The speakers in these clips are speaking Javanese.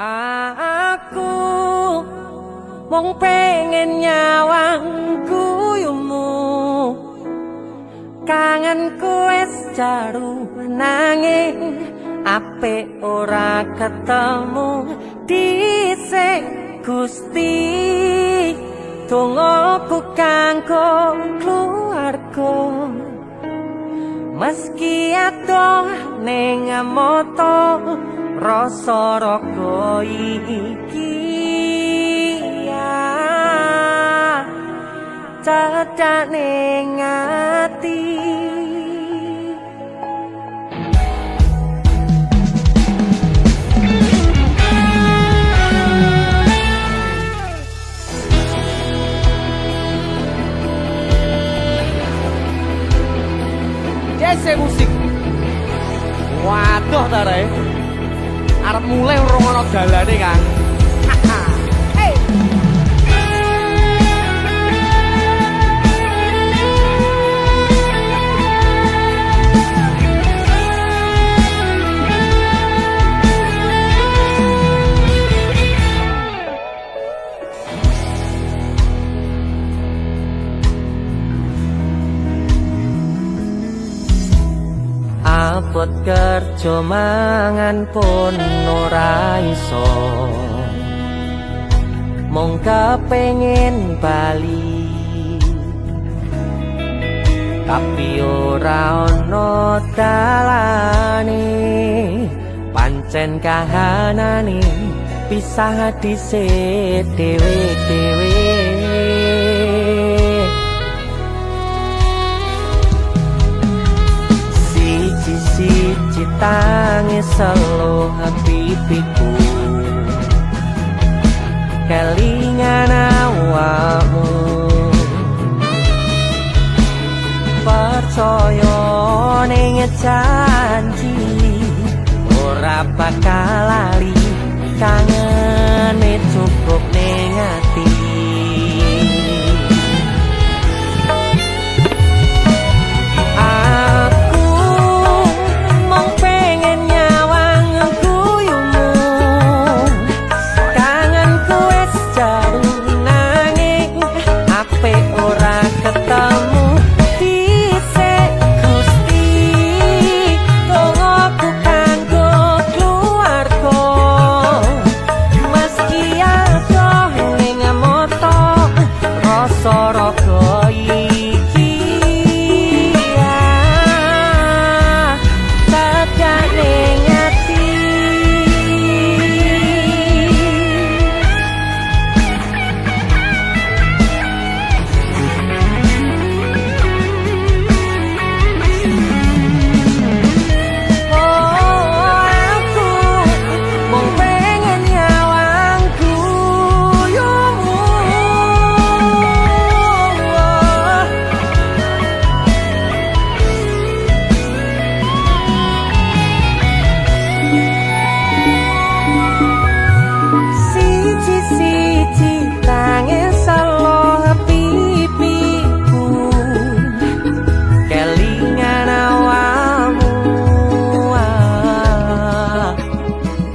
Aku mung pengen nyawang guyumu, kangenku wis jaru nanging apik ora ketemu dhisik Gusti. Dongaku kanggo keluarga, meski adoh ning mata rasa raga iki cedak ning ati. Jese musik. Waduh ta rek. Arep mulai rungono dalane, Kang. Hey. Abot kerja mangan pun ora iso, mung kepengin bali, tapi ora ono dalane. Pancen kahanane pisah dhisik dhewe-dhewe. Siji tangis selo pipiku, kelingan awakmu. Percaya ning janji ora bakal lali, kangene cukup ning ati.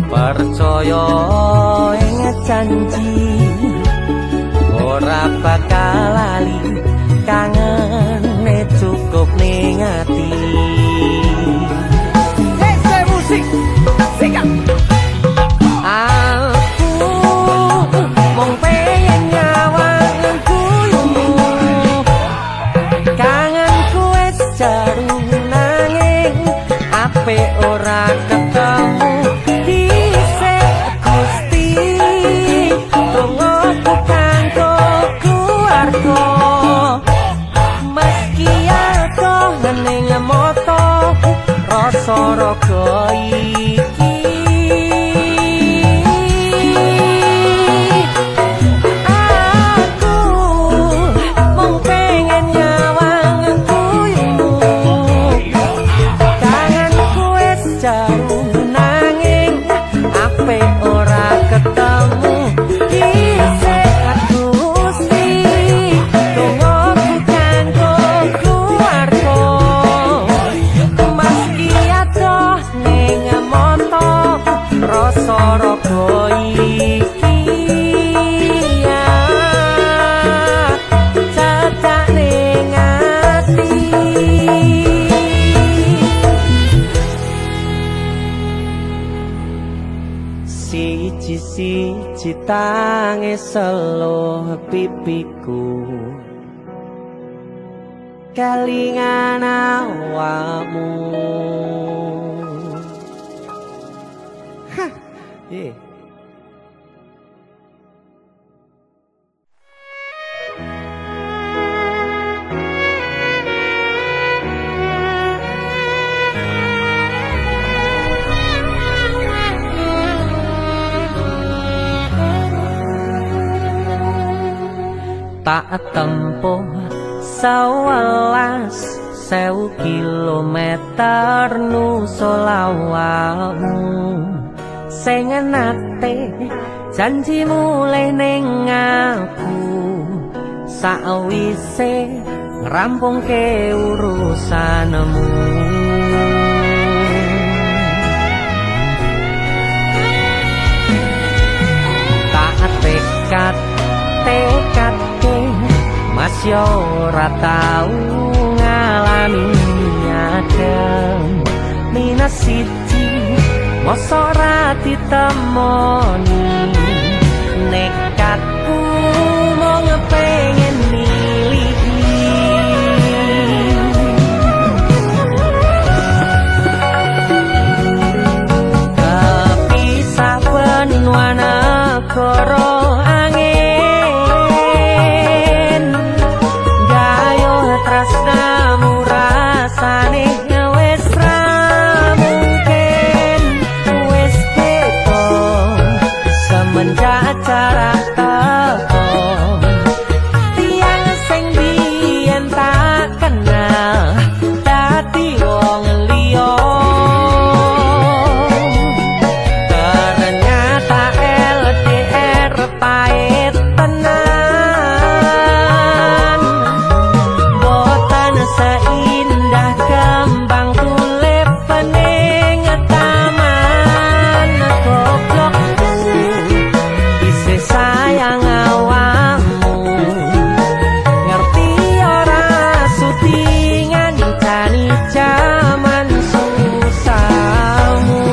Percaya ing janji ora bakal lali, kangene cukup ning ati. Hey, musik sikat. Aku mung pengen nyawang guyumu, kangenku wis jaru nanging apik ora ketemu. Meski aku ning moto raga iki ya cacak ning ati siji-siji tangi seluh pipiku kelingan awakmu. Yeah. Tak tempuh 11.000 kilometer nusolawakmu sing nate janji mulih ning aku sakwise ngrampungke urusanmu tak tekadke mas yo ora tau ngalami adem minus siji mosok ora ditemoni nekatku mau ngepengen miliki kepisah benua negara angin gayo tresnamu rasane wis ra mungkin wis beda semenjak jarak teko tiang sing biyen tak kenal dadi wong liya ternyata LDR pahit tenan boten seindah kembang tulip pening taman goblokku isih sayang awakmu ngerti ora sutingan jani jaman susahmu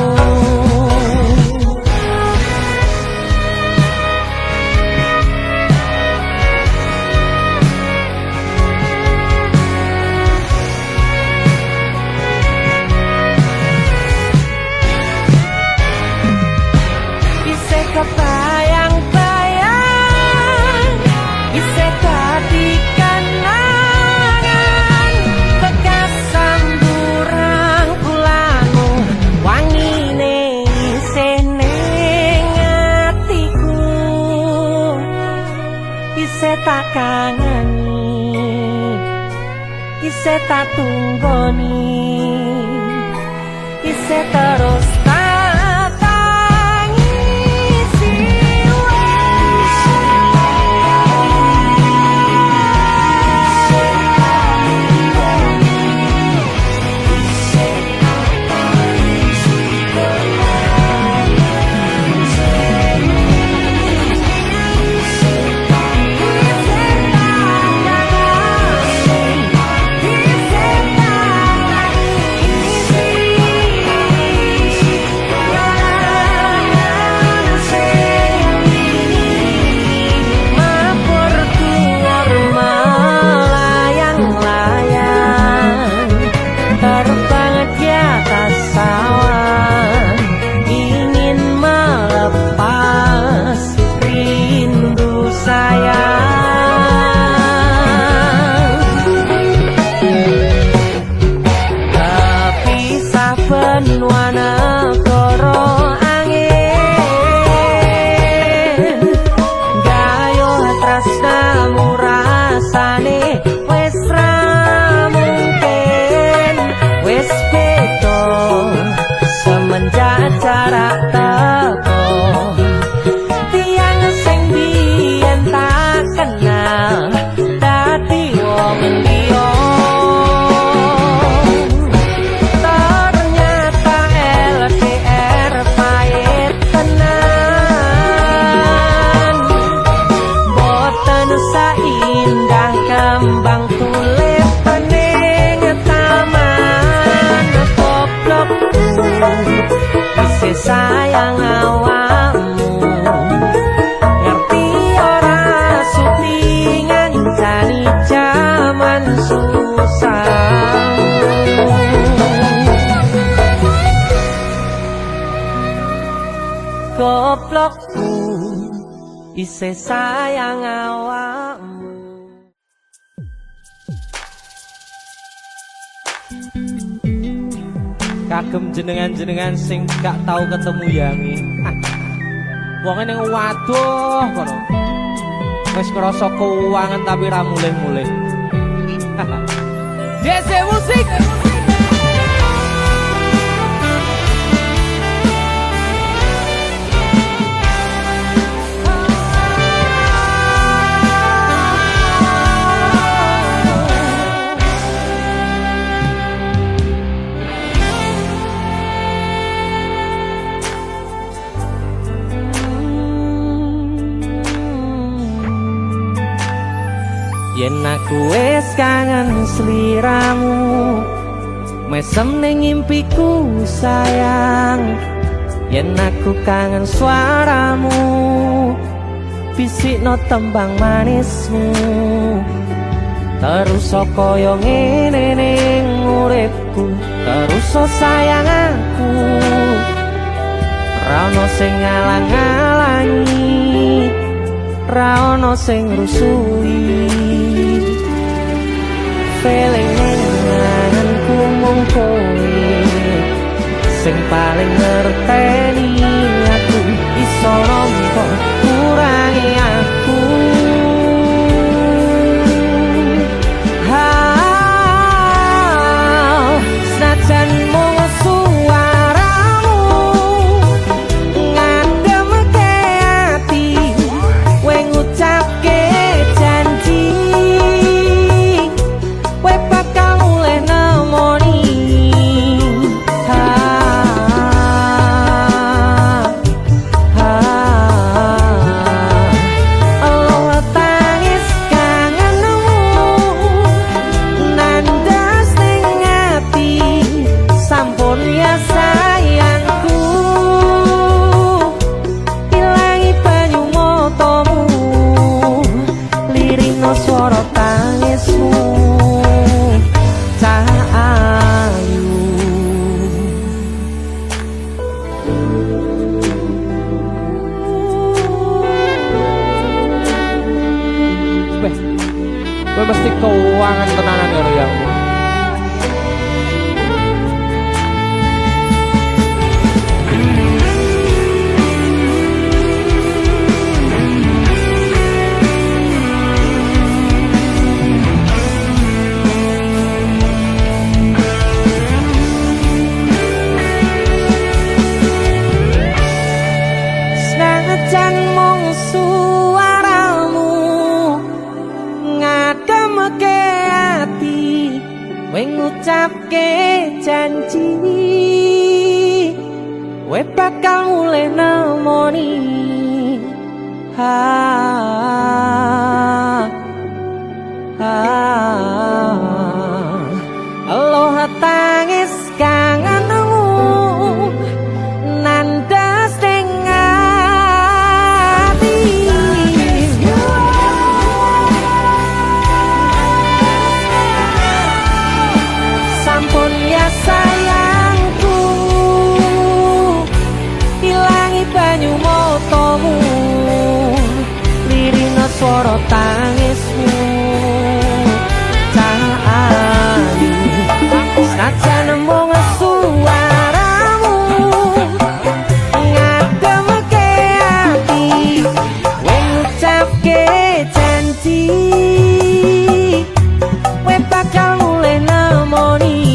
isih kebayang-bayang isih dadi kenangan bekas samburan bulanmu wangine isih ning atiku isih tak kangeni isih tak tunggoni isih terus tak tangisi awakmu ngerti ora sutingan jani jaman susah. Goblokku isih sayang awakmu. Kagem jenengan-jenengan sing gak tau ketemu yangi. Wong ning waduh kono. Wis ngrasa keuangan tapi ra mulih-mulih. DC musik. Yen aku wis kangen sliramu mesem ning impiku sayang. Yen aku kangen suaramu bisikno tembang manismu. Terus kaya ngene ning uripku, terus sayang aku ra ono sing ngalang-alangi, ra ono sing rusui. Feeling nganganku mung kowe sing paling ngerteni aku, iso nampa kurangi aku. Senajan mung suaramu ngademke ati, kowe ngucapke janji kowe bakal mulih nemoni. Allah tangis kangenmu nandas ning ati, sampun ya sayangku ilangi banyu matamu, lirino swara tangismu cah ayu. Kowe mesti keuangan tenanan karo yang. Senajan mung suaramu ngademke ati, kowe ngucapke janji kowe bakal mulih nemoni. Allah tangis kangenmu nandas ning ati, sampun ya sayangku ilangi banyu matamu, lirino swara tangismu cah ayu. Senajan mung suaramu ngademke ati, kowe ngucapke janji kowe bakal mulih nemoni.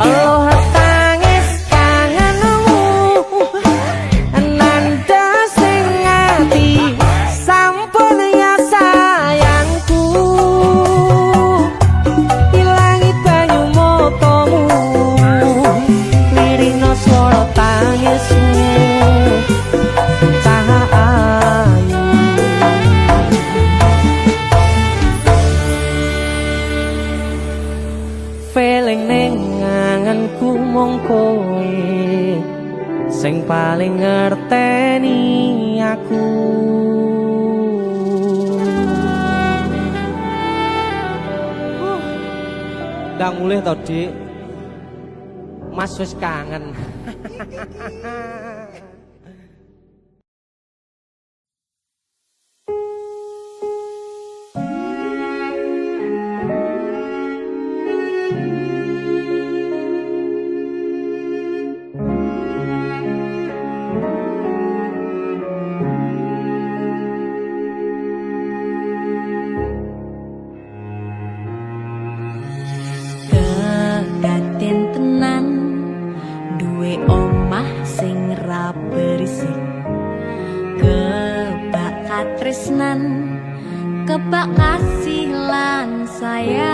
Allah tangis kangen Eling ning anganku mung kowe sing paling ngerteni aku. Ndang mulih to, Dik. Mas wis kangen. Kedaden tenan duwe omah sing ra berisik, kebak katresnan, kebak kasih lan sayang.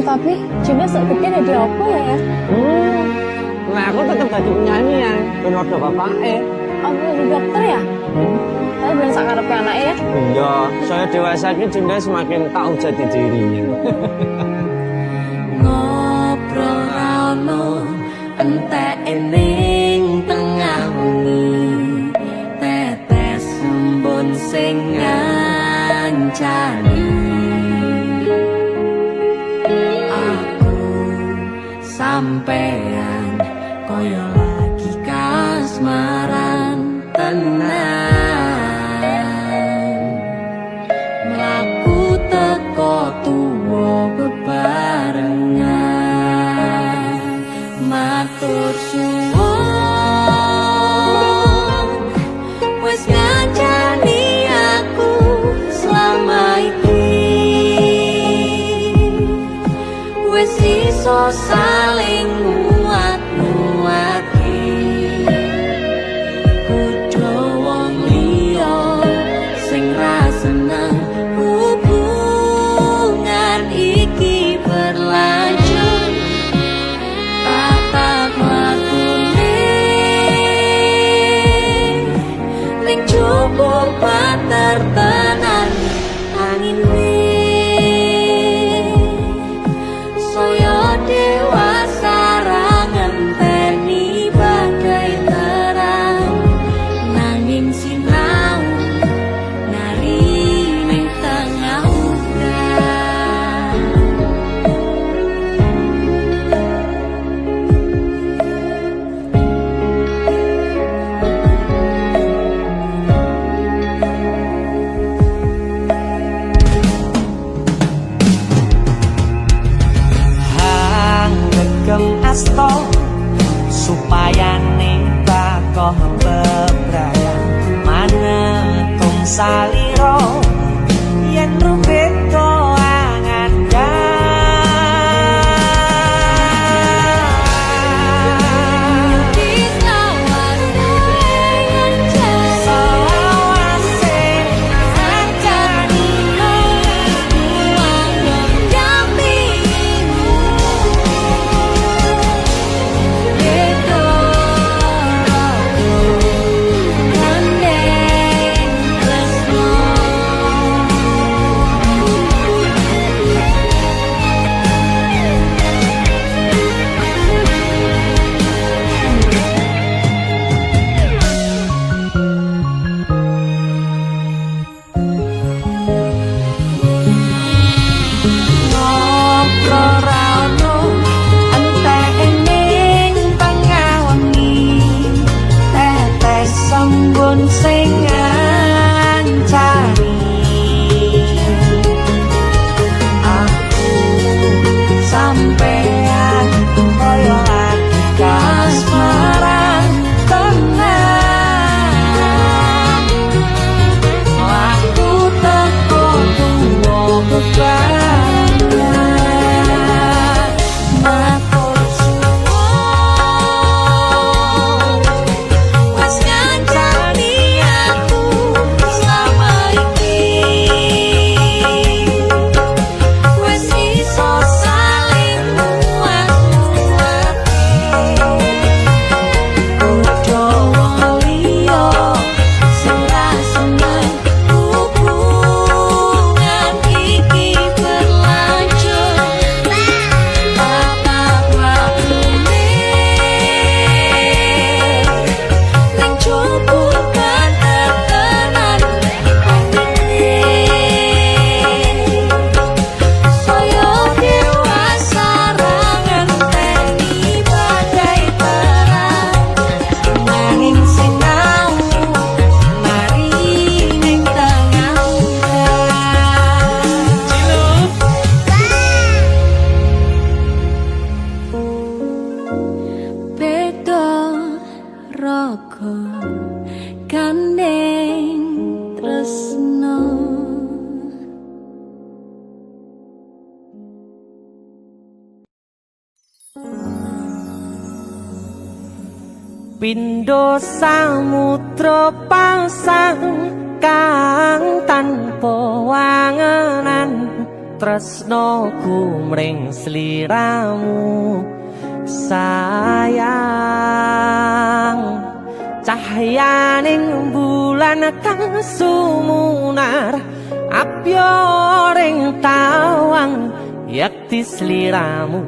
Tapi Juna sepertinya ada apa ya? Nah aku tetap jadi penyanyi ya, ben wadah bapake. Apa jadi dokter ya? Saya bilang sak karepe anake ya. Iya, saya dewasa ini Junda semakin tahu jati dirinya. Ngobrol rano entek ning tengah wengi, tetes embun sing ngancani. Aku sampean koyo lagi kasmaran tenan. Mlaku teko tuwa bebarengan, matur suwun wis ngancani aku selama iki, wis iso saling nguat-nguati. Kudu wong liya sing ra seneng hubungan iki berlanjut. Tatap lakune ning jupuk patertenan angin saya dewasa ra ngenteni bagai terang, nanging sinau nari ning tengah udan. Hang gegem asto supaya bakoh bebrayang manetung saliro yen rubet angan Pindho samudra pasang kang tanpa wangenan tresnoku mring sliramu sayang cahyaning bulan kang sumunar apya ring tawang yakti sliramu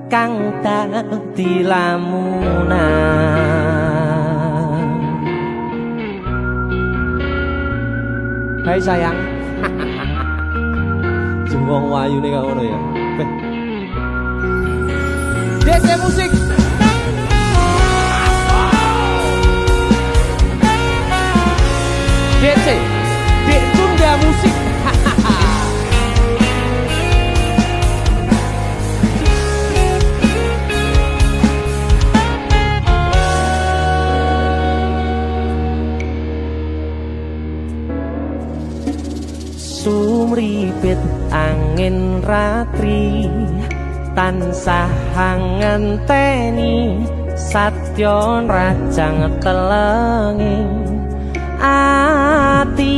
kang dadi lamunan. Hai sayang. Jengwong wayu nih ngono ya. DC musik. DC, Dek Tunda Musik. Sumripit angin ratri tansah ngenteni satyon rajang telenging ati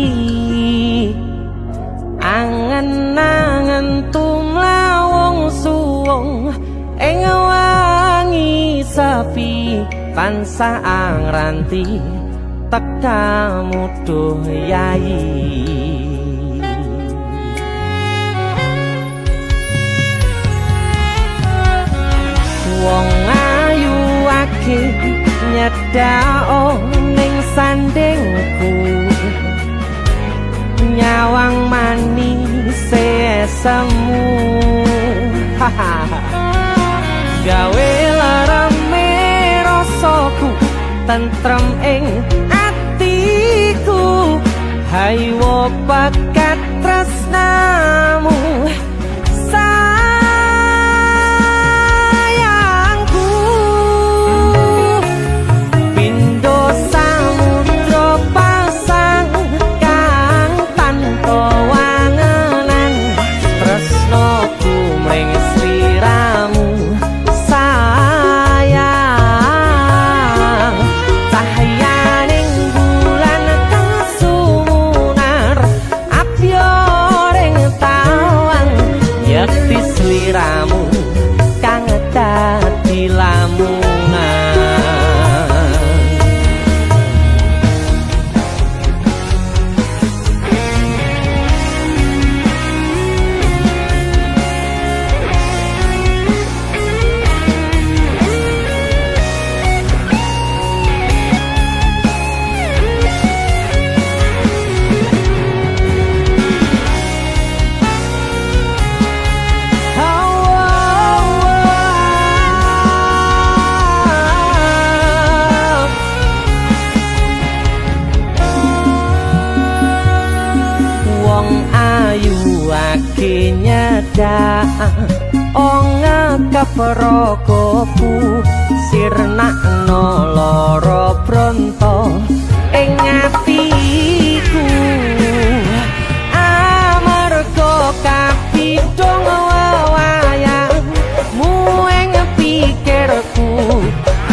angen-angen tumlawung suwung ing wangi sepi tansah angranti tekamu duh yayi. Wong ayu ake nyedao ning sandingku nyawang manis semu gawe larame rasaku tentrem ing atiku haywo bakat tresnamu Keprokoku sirnakno lara bronto ing atiku amarga kapidhong wayangmu ing pikirku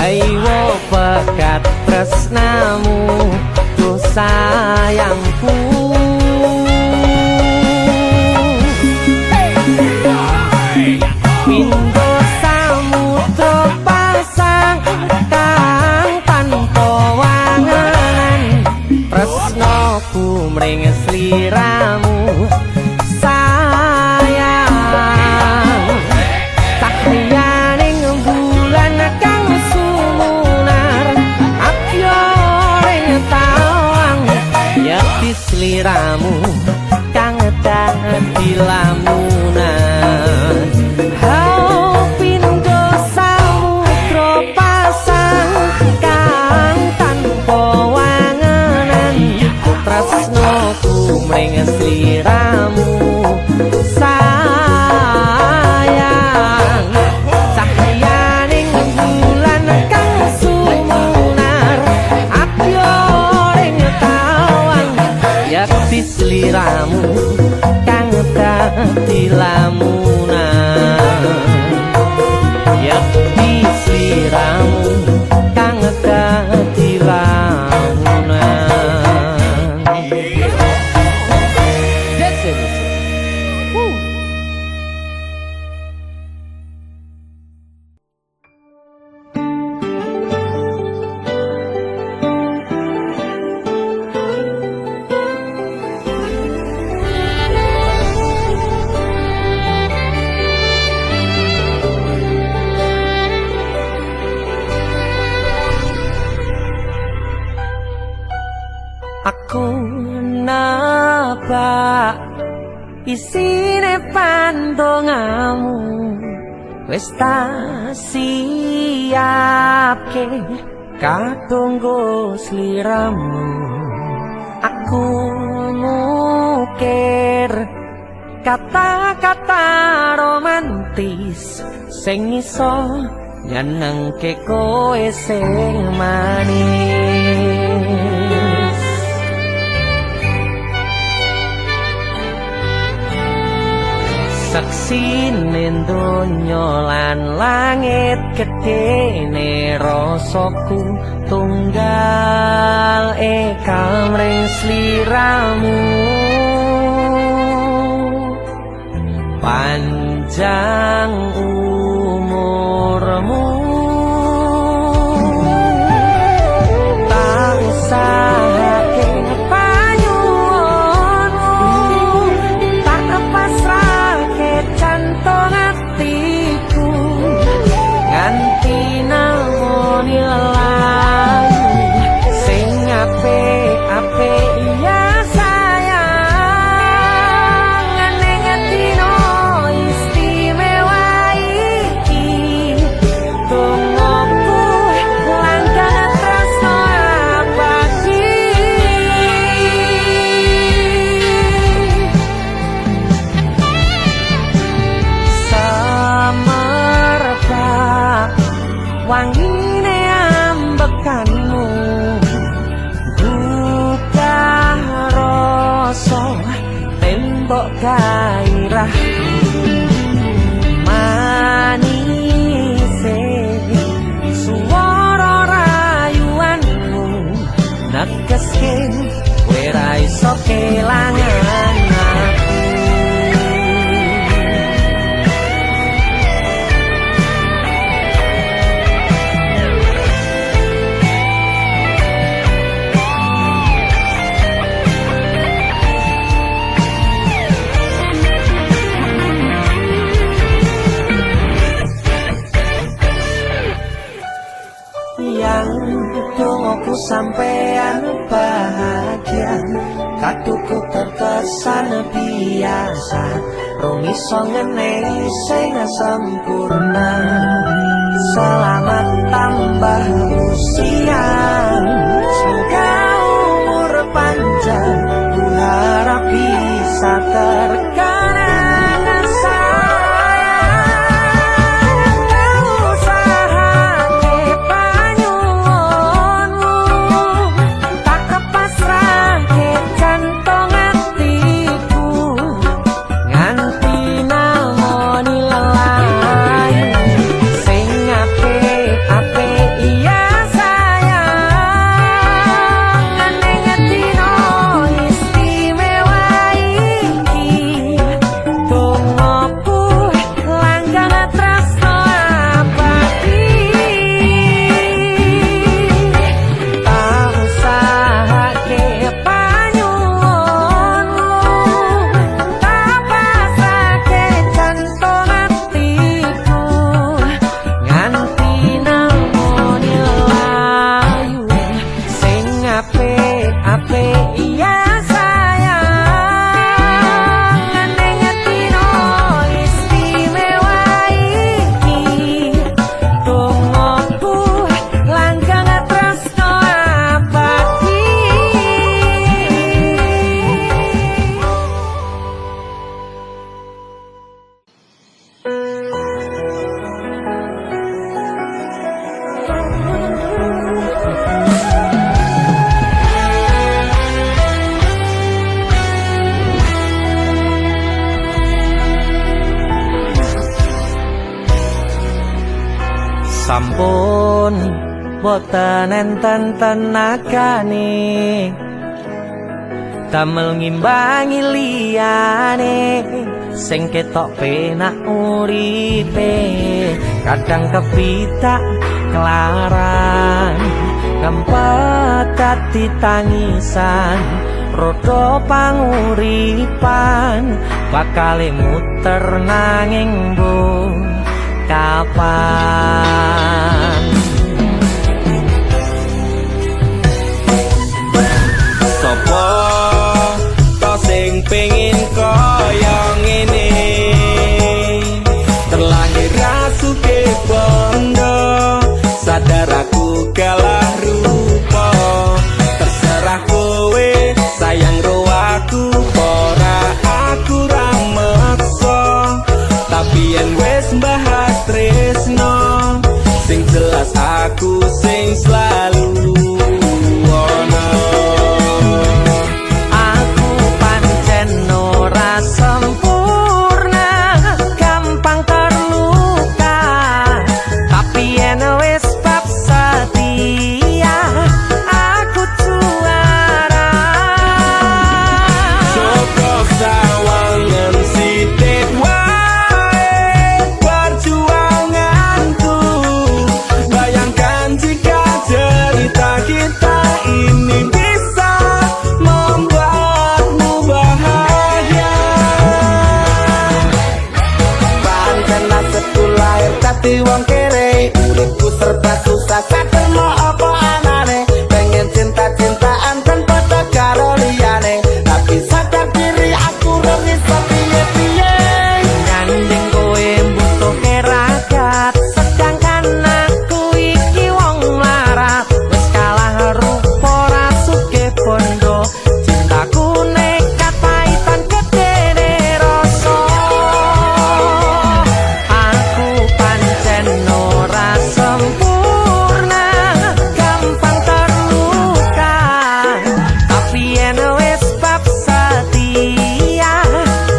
ayo bakat tresnamu tuh sayangku. Pindho samudra pasang kang tanpa wangenan tresnoku mring sliramu sayang cahyaning bulan kang sumunar apya ring tawang yakti sliramu kang dadi lamunan. Mring sliramu sayang cahyaning bulan kang sumunar apya ring tawang yakti sliramu kang dadi lamunan yakti sliramu kang That's it. Aku napa isine pandongamu wis tak siapke katunggo sliramu. Aku mukir kata-kata romantis sing iso nyenengke kowe sing manis. Saksine donya lan langit gedene rasaku tunggal kamring sliramu. Panjang umurmu tak usahake panyuwunmu, tak pasrahke jantung atiku nganti namoni lelayu sing apik-apik ya sayang. Neng dino istimewa iki tungguku langkah tresno abadi. Semerbak wangine ambekanmu buka rasa tembok gairah manise suara rayuanmu negeske kowe ra iso kelangan aku. Yang dongoku sampean bahagia, kaduku terkesan biasa, rong iso ngenehi sing sempurna. Selamat tambah usia, semoga umur panjang, ku harap bisa terkenang sayang. Tak usahake panyuwunmu, tak kepasrahke jantung atiku nganti namoni lelayu sing apik-apik iya sayang. Neng dino istimewa iki tungguku langkah tresno abadi. Tak usahake panyuwunmu, tak pasrahke jantung atiku nganti namoni lelayu sing apik-apik iya sayang. Neng dino istimewa iki tungguku langkah tresno abadi. Sampun boten enten tenagane damel ngimbangi liyane sing ketok penak uripe kadang kepitak kelaran kempet dadi tangisan rodo panguripan bakale muter nanging bu kapan Sopo to sing pengin kaya ngene terlahir rasuke bondo sadar aku kalah rupa terserah kowe sayang ro aku ora aku ra meksa tapi yen wis bahas tresno sing jelas aku sing selalu ono. aku pancen ora sempurna gampang terluka tapi yen wis bab setia aku juara Joko sawangan sithik wae perjuanganku bayangkan jika cerita kita ini bisa membuatmu bahagia pancen nasibku lahir dadi wong kere uripku serba susah satemo apa anane pengen cinta-cintaan dan pada karo liyane tapi sadar diri aku ora iso piye-piye nyanding kowe mbutuhke ragat sedangkan aku iki wong larat wis kalah rupa rasuke bondo cintaku nekat paitan gedene rasa aku pancen ora sempurna gampang terluka tapi yen wis bab setia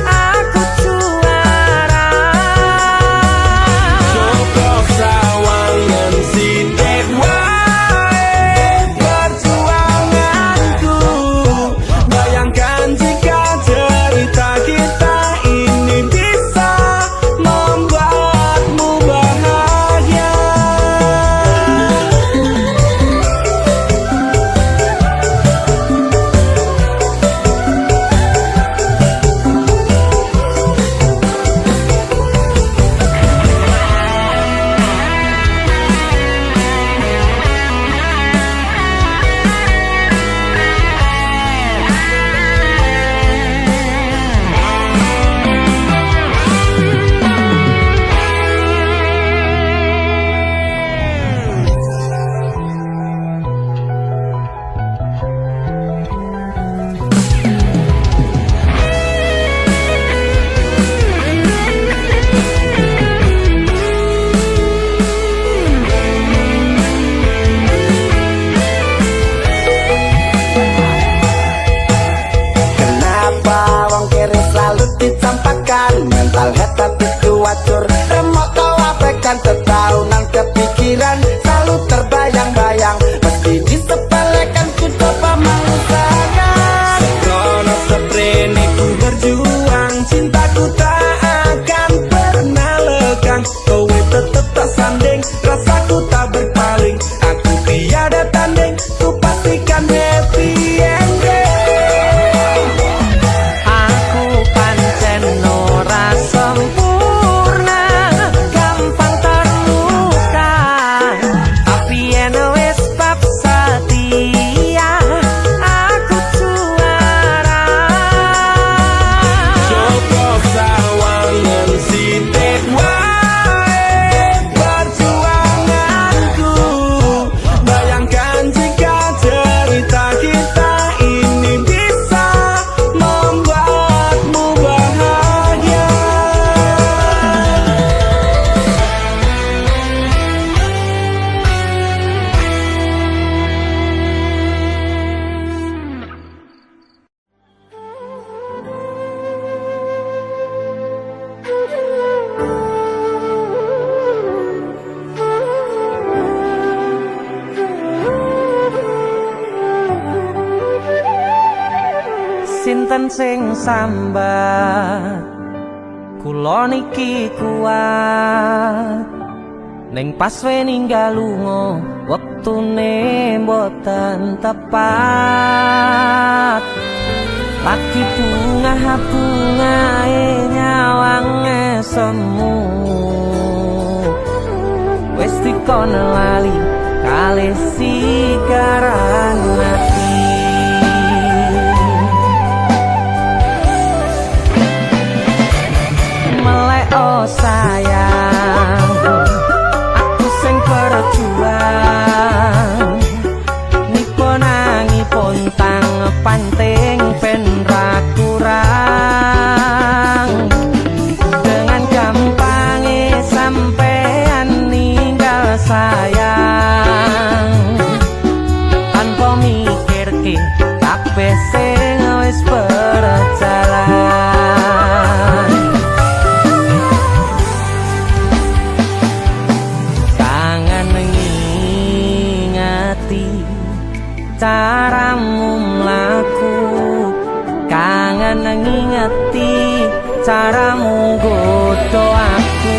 aku juara Joko sawangan sithik wae perjuanganku bayangkan jika cerita kita ini bisa membuatmu bahagia Kenapa wong kiri selalu dicampakkan mental head tapi kuacur remok kau abaikan setaunan kepikiran selalu terbayang-bayang meski disepelekan ku coba mengusahakan Sembrono seprene ku berjuang cintaku tak akan pernah lekang kowe tetep tak sanding rasaku tak berpaling aku tiada tanding ku pastikan happy ending aku pancen ora sempurna sinten sing sambat kula niki kuat ning pas ninggal lunga wektune mboten tepat lagi bungae nyawange semu wis dikono lali kalih sigaran mati melek oh sayang aku sing berjuang nipo nangi pontang panting pen ra kurang dengan gampangnya sampean ninggal sayang tanpa mikir ki kabeh sing wis berjalan kangen ngingati caramu mlaku kangen ngingati caramu godho aku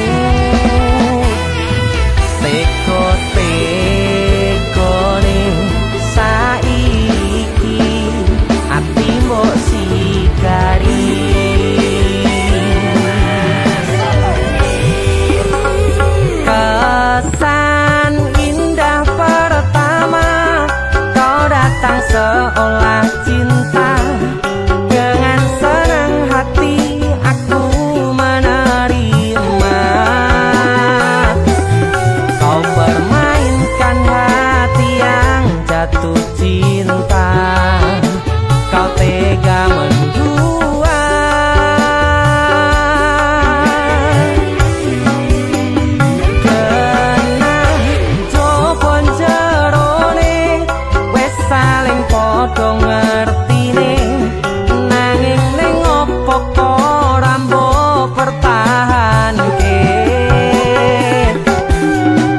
teko-tekone saiki ati mbok sikari kesan indah pertama kau datang seolah cinta dengan senang hati aku menerima kau permainkan hati yang jatuh cinta kau tega mendua kena jopon jerone wes saling podo ngertine nanging ning opo kok rambo pertahanke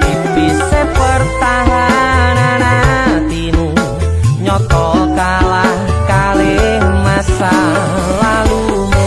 tipise pertahanan hatimu nyoto kalah kalih masa lalumu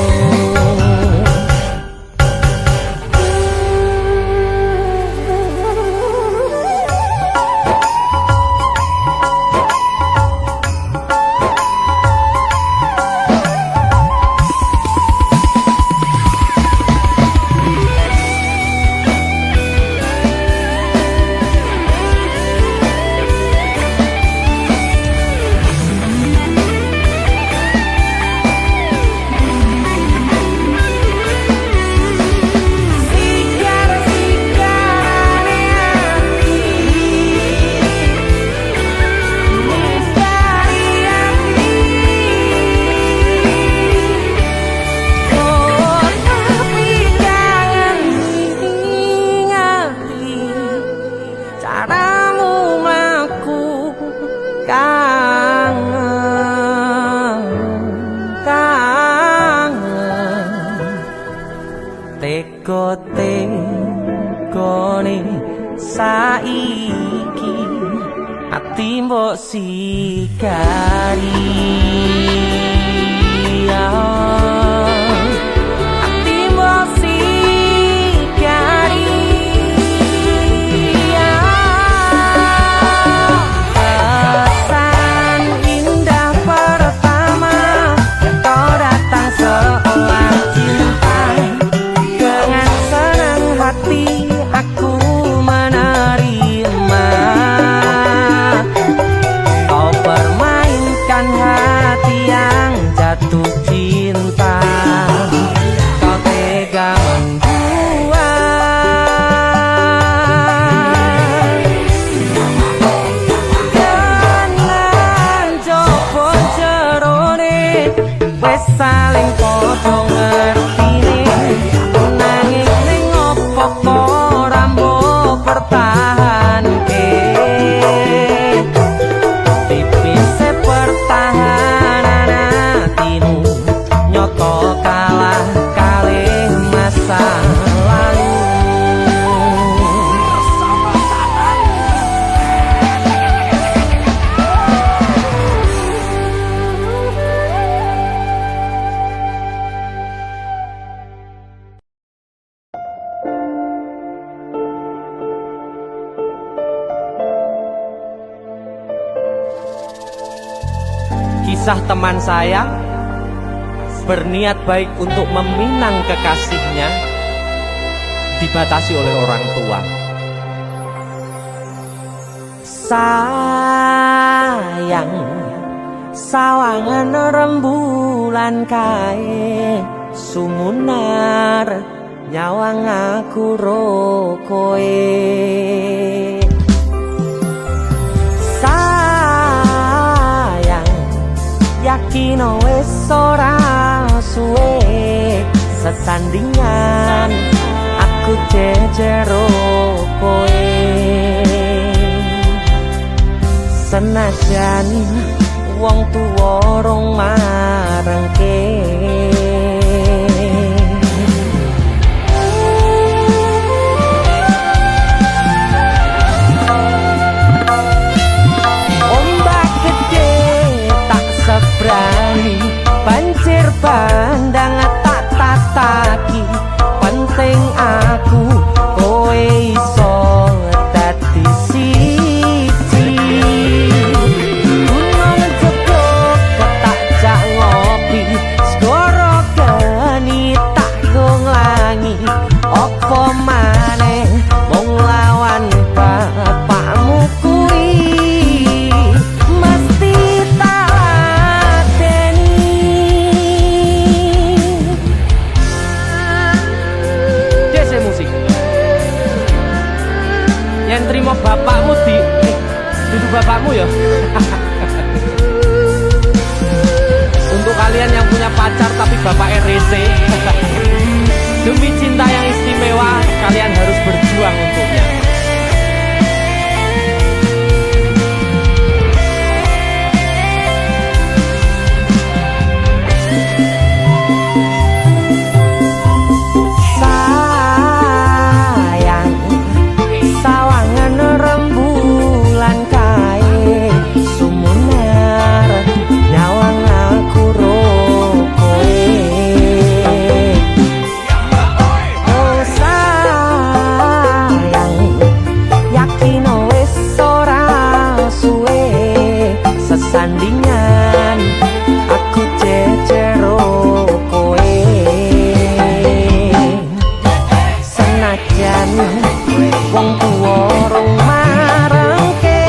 caramu mlaku kangen teko-tekone saiki ati mbok sikari ati mbok sikari kesan indah pertama kau datang seolah cinta dengan senang hati aku menerima kau permainkan hati yang jatuh cinta kau tega membuat dengan jopon jerone wes saling podo ngertine nanging ning opo kok rambo pertahanke tipise pertahanan hatimu nyoto kalah kalih masa lalu kisah teman saya berniat baik untuk meminang kekasihnya dibatasi oleh orang tua. Sayang sawangan rembulan kae sumunar nyawang aku rokoe. Sayang yakin wis ora suwe sesandingan aku jejero koe. Senajan wong tuwa rong marengke ombak gede tak sebrani banjir bandang tak tataki penting aku kowe iso dadi siji. Gunung jebuk tak jak ngopi segoro geni tak nglangi apa maneh mung lawan bapakmu kuwi mesti tak lateni. Dese musik yang terima bapakmu duduk bapakmu ya. Untuk kalian yang punya pacar tapi bapak RC, demi cinta yang istimewa kalian harus berjuang untuknya. Sayang sawangan rembulan kae sumunar nyawang aku rokoe. Oh sayang yakin wis ora suwe sesandingan aku jejero koe. Senajan wong tuwa rong marengke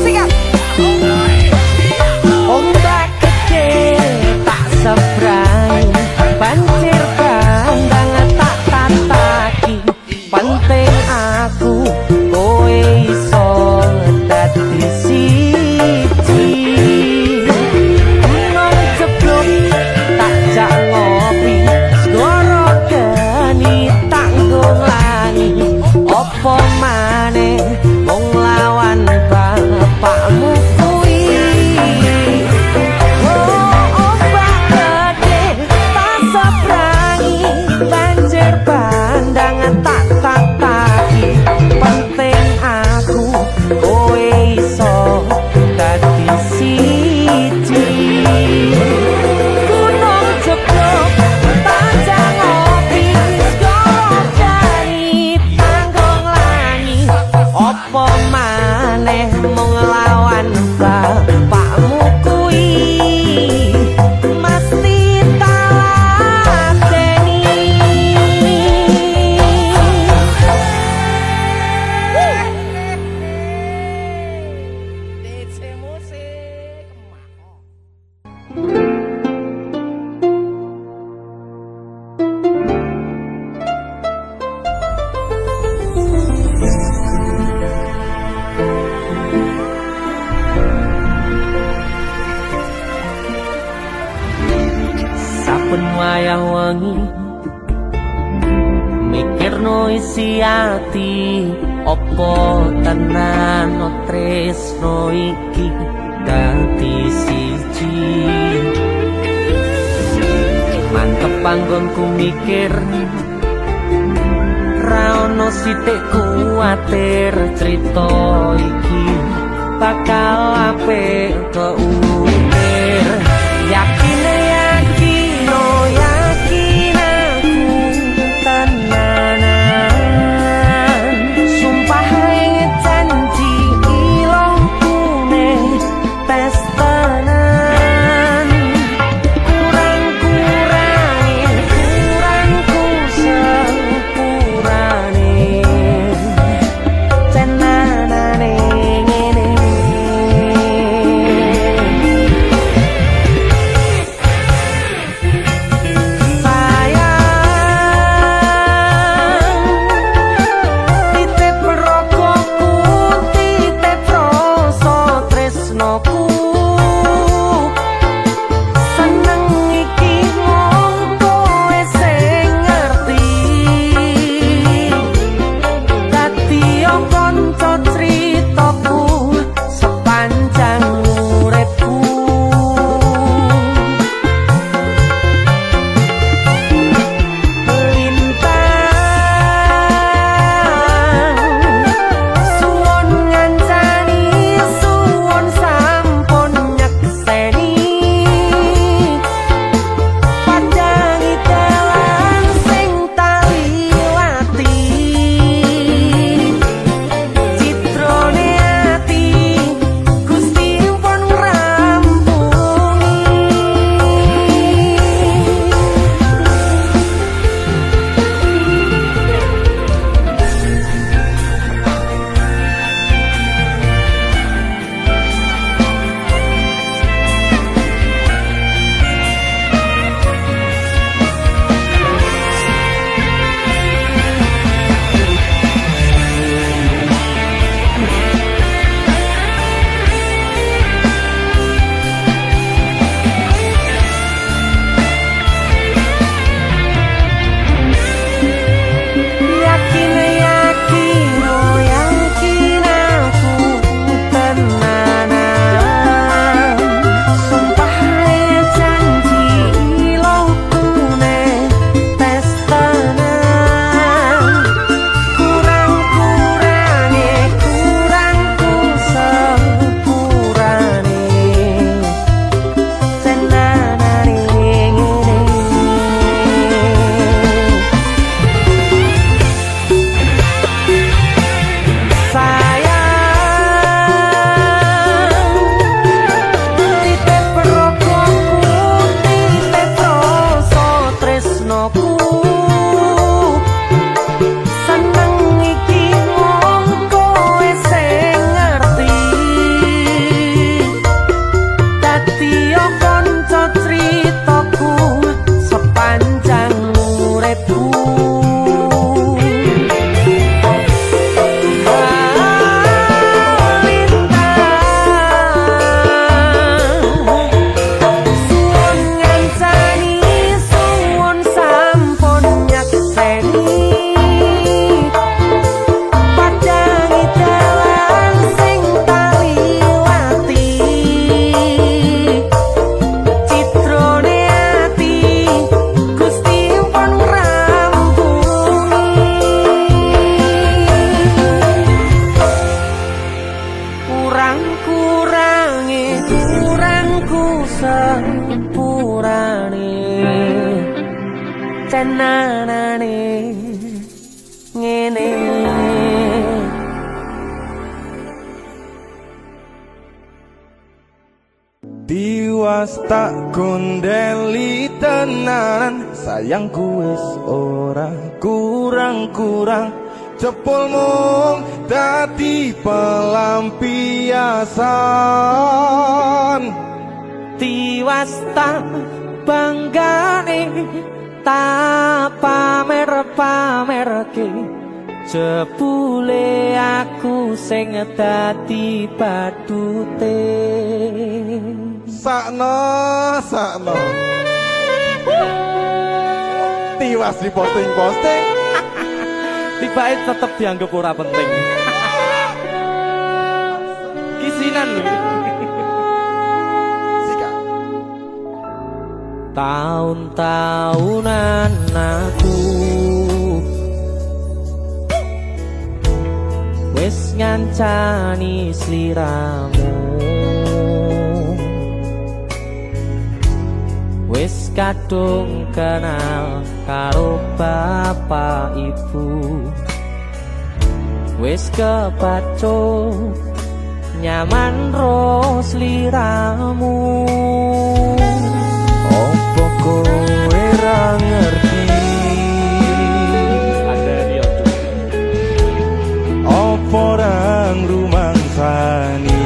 sikap ombak gede tak sebrani banjir bandang tak tataki penting aku kowe iso dadi siji. Gunung jeblok tak jak ngopi segoro geni tak nglangi apa maneh mung lawan bapakmu kuwi. Oh ombak gede tak sebrani banjir bandang tak tataki penting aku kowe iso dadi siji. Gunung jeblok tak jak ngopi segoro geni tak nglangi apa maneh mung lawan bapakmu kuwi mesti tak lateni. DC musik saben wayah wengi mikirno isi ati opo tenan tresno iki dadi siji. Mantep panggonku mikir ra ono sithik kuwatir crita iki bakal apik keukir. Yakin aku tenanan sumpah ing janji ilongku tenanane ngene. Tiwas tak gondeli tenanan, sayangku wis ora kurang-kurang, jebul mung dadi pelampiasan. Tiwas tak banggane tak pamer-pamerke, jebule aku sing dadi badute. Sakno tiwas di posting-posting, Tibae tetep dianggap ora penting. Kisinan lho. Sika Tahun-tahunan aku wis ngancani sliramu, wis kadung kenal karo bapak ibu, wis kepacut nyaman ro sliramu. opo kowe ra ngerti, opo ra ngrumangsani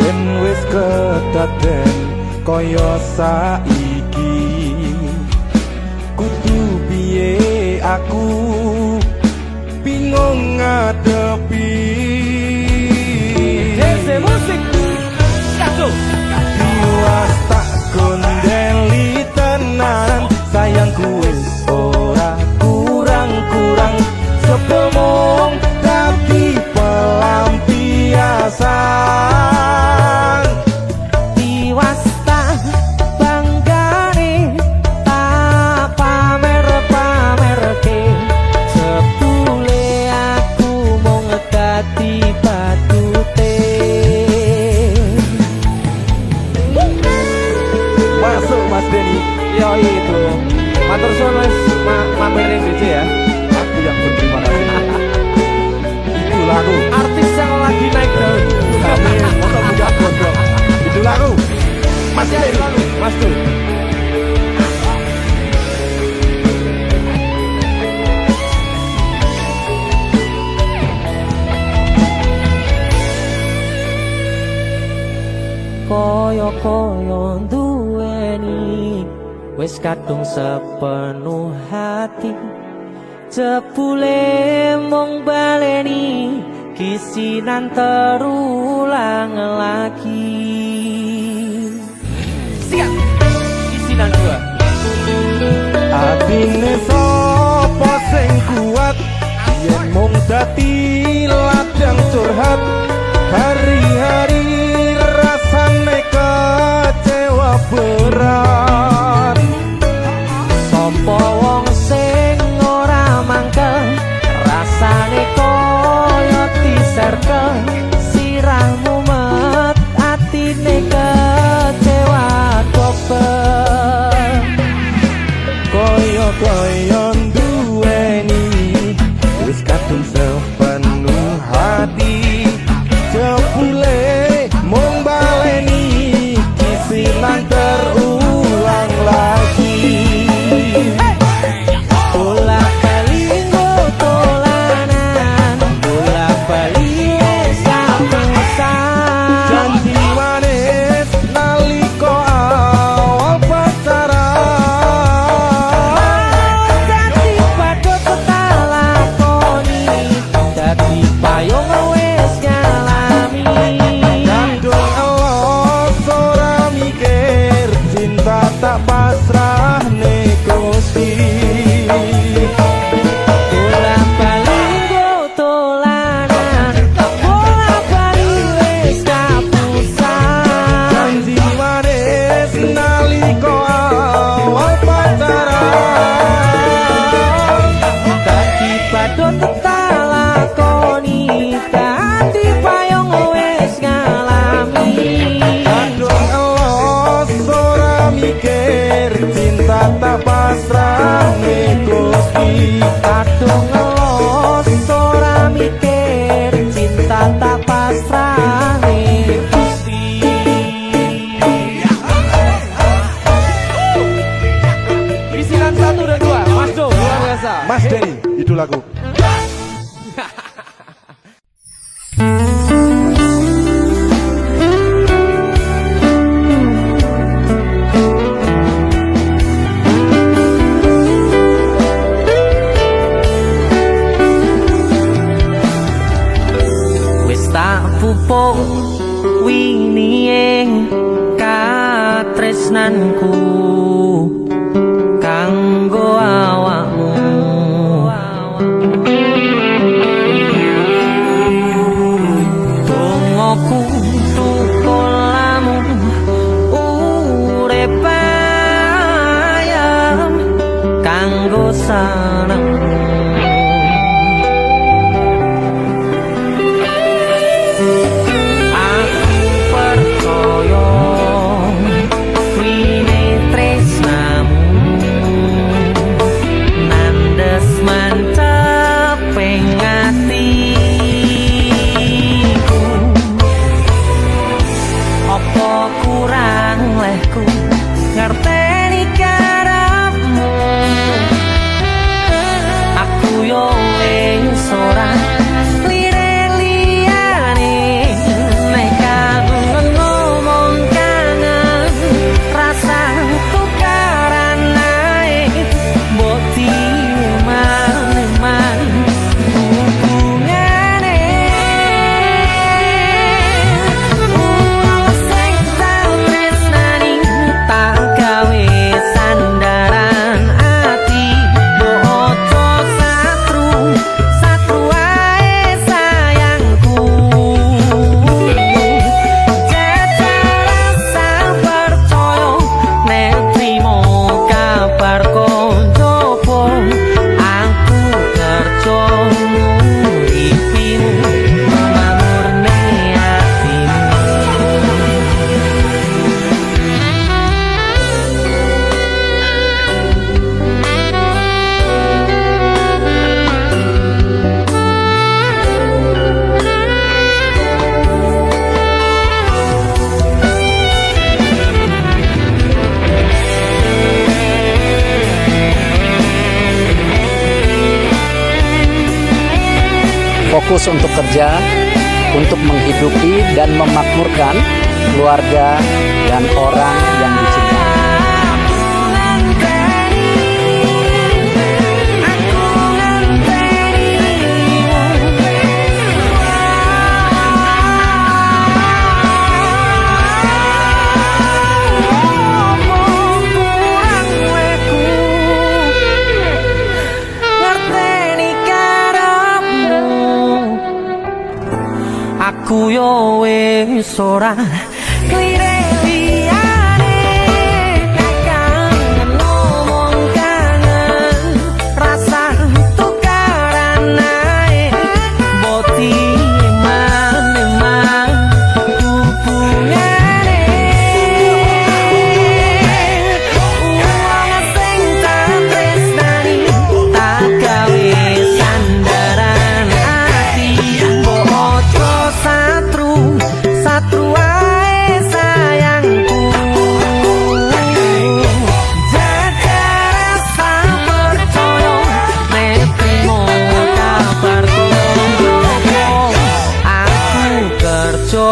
yen wis kedaden kaya saiki. Kudu piye aku bingung ngadepi. Dese musik. Satu. Tiwas tak gondeli tenan, sayangku wis ora kurang-kurang, sepemong tapi pelampiasan. Tiwas tak banggane tak pamer-pamerke, jebule aku mung dadi badute. Masuk Mas Denny. Yo itu. Matur suwun wis mampir ning BC ya. Aku yang berterima kasih. Itu lagu. Artis yang lagi naik daun. Kami untuk muda gondrong. Itu lagu. Mas Denny. Mas Dul. Koyo-koyo duweni wis kadung sepenuh hati, jebule mung baleni kisinan terulang lagi. Siap. Isinan 2. Atine sapa sing kuat, yen mung dadi ladang curhat, hari-hari rasane kecewa berat. Sopo wong sing ora mangkel, rasane koyo diserkel, sirahmu met atine kecewa dobel. Koyo duweni wis kadung sepenuh hati, jupuk winie katresnanku kanggo awakmu. Dongoku tukulamu urip ayam kanggo senengmu. Ngerteni karepmu, aku yo wis ora lire-liyane nek kangen ngomong kangen rasa tukaran ae mbok diman-man hubungane wong sing tau tresnani tak gawe sandaran ati mbok ojo satru ae sayangku. Jajal rasa percaya nek trimo kabar koncoku aku kerja nguripimu mamurne atimu. Fokus untuk kerja, untuk menghidupi dan memakmurkan keluarga dan orang yang dicintai. Aku yo wis ora lire-liyane nek kangen ngomong kangen rasa tukaran ae mbok diman-man hubungane wong sing tak tresnani tak gawe sandaran ati mbok ojo satru ae sayangku. Jajal rasa percaya nek trimo kabar koncoku aku kerja